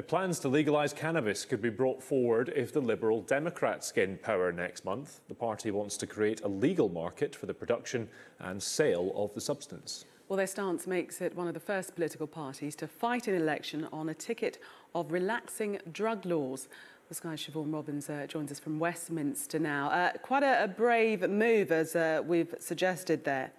Plans to legalise cannabis could be brought forward if the Liberal Democrats gain power next month. The party wants to create a legal market for the production and sale of the substance. Well, their stance makes it one of the first political parties to fight an election on a ticket of relaxing drug laws. The Sky's Siobhan Robbins joins us from Westminster now. Quite a brave move, as we've suggested there.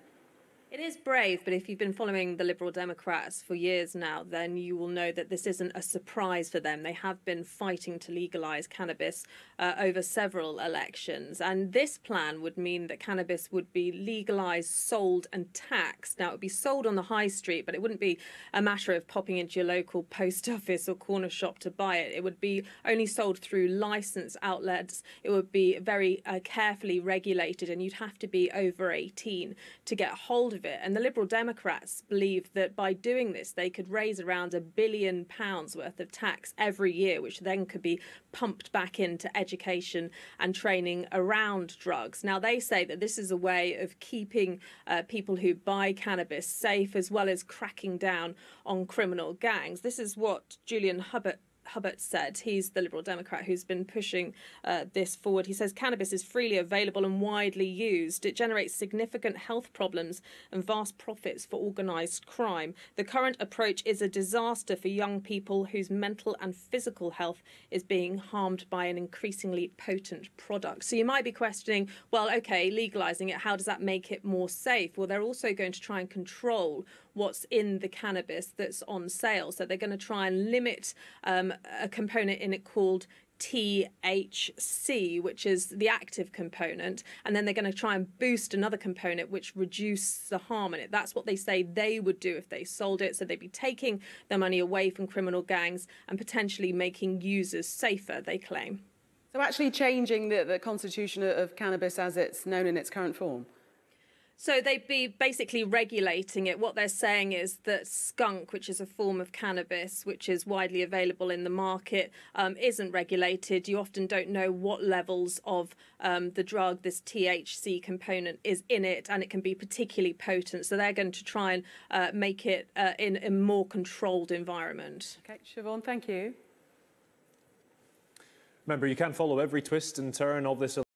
It is brave, but if you've been following the Liberal Democrats for years now, then you will know that this isn't a surprise for them. They have been fighting to legalise cannabis over several elections. And this plan would mean that cannabis would be legalised, sold and taxed. Now, it would be sold on the high street, but it wouldn't be a matter of popping into your local post office or corner shop to buy it. It would be only sold through licensed outlets. It would be very carefully regulated, and you'd have to be over 18 to get hold of it. And the Liberal Democrats believe that by doing this, they could raise around £1 billion worth of tax every year, which then could be pumped back into education and training around drugs. Now, they say that this is a way of keeping people who buy cannabis safe, as well as cracking down on criminal gangs. This is what Julian Hubbard said. He's the Liberal Democrat who's been pushing this forward. He says cannabis is freely available and widely used. It generates significant health problems and vast profits for organised crime. The current approach is a disaster for young people whose mental and physical health is being harmed by an increasingly potent product. So you might be questioning, well, OK, legalising it, how does that make it more safe? Well, they're also going to try and control what's in the cannabis that's on sale. So they're going to try and limit a component in it called THC, which is the active component, and then they're going to try and boost another component which reduces the harm in it. That's what they say they would do if they sold it. So they'd be taking their money away from criminal gangs and potentially making users safer, they claim. So actually changing the constitution of cannabis as it's known in its current form? So they'd be basically regulating it. What they're saying is that skunk, which is a form of cannabis, which is widely available in the market, isn't regulated. You often don't know what levels of the drug, this THC component, is in it, and it can be particularly potent. So they're going to try and make it in a more controlled environment. OK, Siobhan, thank you. Remember, you can follow every twist and turn of this